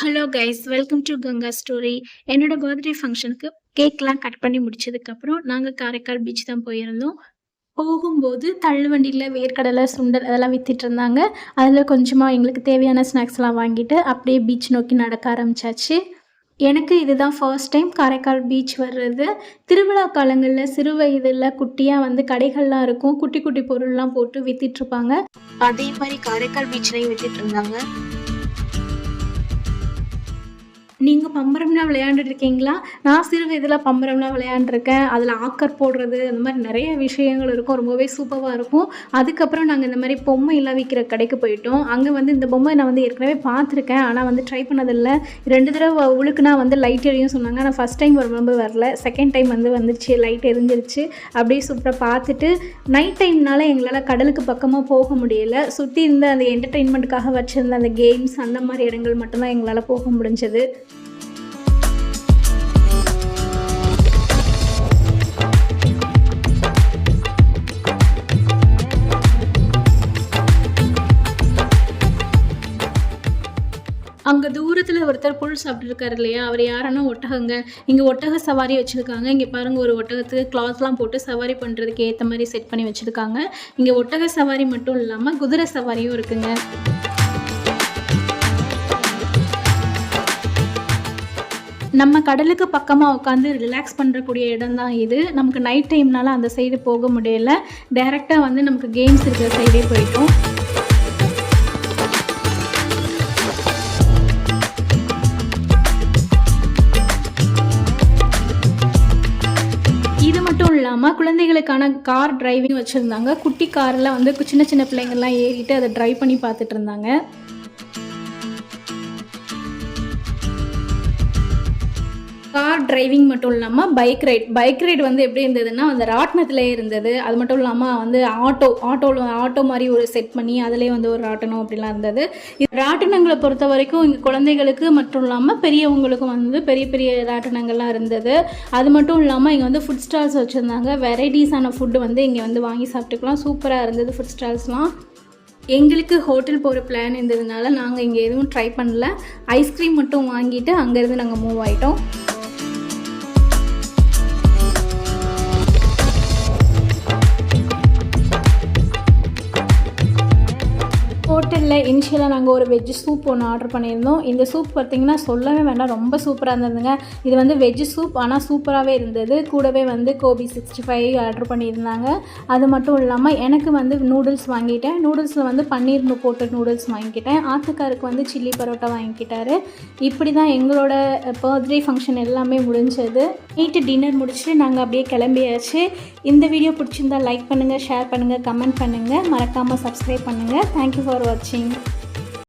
Hello guys, welcome to Ganga story. என்னோட birthday ஃபங்க்ஷனுக்கு கேக்லாம் cut பண்ணி முடிச்சதுக்கப்புறம் நாங்கள் காரைக்கால் பீச் தான் போயிருந்தோம். போகும்போது தள்ளுவண்டியில் வேர்க்கடலை, சுண்டல் அதெல்லாம் வித்துட்டு இருந்தாங்க. அதில் கொஞ்சமாக எங்களுக்கு தேவையான ஸ்நாக்ஸ்லாம் வாங்கிட்டு அப்படியே பீச் நோக்கி நடக்க ஆரம்பிச்சாச்சு. எனக்கு இதுதான் ஃபர்ஸ்ட் டைம் காரைக்கால் பீச் வர்றது. திருவிழா காலங்களில் சிறு வயதில் குட்டியாக வந்து கடைகள்லாம் இருக்கும், குட்டி குட்டி பொருள்லாம் போட்டு வித்துட்ருப்பாங்க. அதே மாதிரி காரைக்கால் பீச்லேயும் வித்துட்டு இருந்தாங்க. நீங்கள் பம்பரம்லாம் விளையாண்டுருக்கீங்களா? நான் சிறு வயதில் பம்பரம்லாம் விளையாண்டுருக்கேன். அதில் ஆக்கர் போடுறது அந்த மாதிரி நிறைய விஷயங்கள் இருக்கும். ரொம்பவே சூப்பராக இருக்கும். அதுக்கப்புறம் நாங்கள் இந்த மாதிரி பொம்மையெல்லாம் விற்கிற கடைக்கு போயிட்டோம். அங்கே வந்து இந்த பொம்மை நான் வந்து ஏற்கனவே பார்த்துருக்கேன், ஆனால் வந்து ட்ரை பண்ணதில்லை. 2 தடவை உழுக்குனா வந்து லைட் எரியும் சொன்னாங்க. ஆனால் ஃபஸ்ட் டைம் வரும்போது வரல, செகண்ட் டைம் வந்து வந்துருச்சு, லைட் எரிஞ்சிருச்சு. அப்படியே சூப்பராக பார்த்துட்டு நைட் டைம்னால எங்களால் கடலுக்கு பக்கமாக போக முடியல. சுற்றி இருந்த அந்த என்டர்டெயின்மெண்ட்டுக்காக வச்சுருந்த அந்த கேம்ஸ் அந்த மாதிரி இடங்கள் மட்டும்தான் எங்களால் போக முடிஞ்சது. அங்கே தூரத்தில் ஒருத்தர் புல் சாப்பிட்டுருக்காரு இல்லையா, அவர் யாருன்னா ஒட்டகங்க. இங்கே ஒட்டக சவாரி வச்சுருக்காங்க. இங்கே பாருங்கள், ஒரு ஒட்டகத்துக்கு கிளாத்லாம் போட்டு சவாரி பண்ணுறதுக்கு ஏற்ற மாதிரி செட் பண்ணி வச்சுருக்காங்க. இங்கே ஒட்டக சவாரி மட்டும் இல்லாமல் குதிரை சவாரியும் இருக்குங்க. நம்ம கடலுக்கு பக்கமாக உட்காந்து ரிலாக்ஸ் பண்ணுறக்கூடிய இடம் தான் இது. நமக்கு நைட் டைம்னால அந்த சைடு போக முடியல. டைரெக்டாக வந்து நமக்கு கேம்ஸ் இருக்கிற சைடே போயிட்டோம். இது மட்டும் இல்லாமல் குழந்தைகளுக்கான கார் டிரைவிங் வச்சுருந்தாங்க. குட்டி காரில் வந்து சின்ன சின்ன பிள்ளைங்கள்லாம் ஏறிட்டு அதை ட்ரைவ் பண்ணி பார்த்துட்டு இருந்தாங்க. கார் டிரைவிங் மட்டும் இல்லாமல் பைக் ரைட் வந்து எப்படி இருந்ததுன்னா, அந்த ராட்டினத்திலே இருந்தது. அது மட்டும் இல்லாமல் வந்து ஆட்டோ மாதிரி ஒரு செட் பண்ணி அதிலே வந்து ஒரு ராட்டினம் அப்படிலாம் இருந்தது. ராட்டினங்களை பொறுத்த வரைக்கும் இங்கே குழந்தைகளுக்கு மட்டும் இல்லாமல் பெரியவங்களுக்கும் வந்து பெரிய பெரிய ராட்டினங்கள்லாம் இருந்தது. அது மட்டும் இல்லாமல் இங்கே வந்து ஃபுட் ஸ்டால்ஸ் வச்சுருந்தாங்க. வெரைட்டிஸான ஃபுட்டு வந்து இங்கே வந்து வாங்கி சாப்பிட்டுக்கலாம். சூப்பராக இருந்தது ஃபுட் ஸ்டால்ஸ்லாம். எங்களுக்கு ஹோட்டல் போகிற பிளான் இருந்ததுனால நாங்கள் இங்கே எதுவும் ட்ரை பண்ணல. ஐஸ்கிரீம் மட்டும் வாங்கிட்டு அங்கேருந்து நாங்கள் மூவ் ஆகிட்டோம். ஹோட்டலில் இனிஷியலாக நாங்கள் ஒரு வெஜ்ஜு சூப் ஒன்று ஆர்டர் பண்ணியிருந்தோம். இந்த சூப் பார்த்திங்கன்னா சொல்லவே வேண்டாம், ரொம்ப சூப்பராக இருந்ததுங்க. இது வந்து வெஜ்ஜு சூப், ஆனால் சூப்பராகவே இருந்தது. கூடவே வந்து கோபி 65 ஆர்டர் பண்ணியிருந்தாங்க. அது மட்டும் இல்லாமல் எனக்கு வந்து நூடுல்ஸ் வாங்கிட்டேன். நூடுல்ஸில் வந்து பன்னீர் போட்ட நூடுல்ஸ் வாங்கிக்கிட்டேன். ஆத்துக்காருக்கு வந்து சில்லி பரோட்டா வாங்கிக்கிட்டாரு. இப்படி தான் எங்களோட பர்த்டே ஃபங்க்ஷன் எல்லாமே முடிஞ்சது. நைட்டு டின்னர் முடிச்சுட்டு நாங்கள் அப்படியே கிளம்பியாச்சு. இந்த வீடியோ பிடிச்சிருந்தால் லைக் பண்ணுங்கள், ஷேர் பண்ணுங்கள், கமெண்ட் பண்ணுங்கள், மறக்காமல் சப்ஸ்கிரைப் பண்ணுங்கள். Thank you for watching.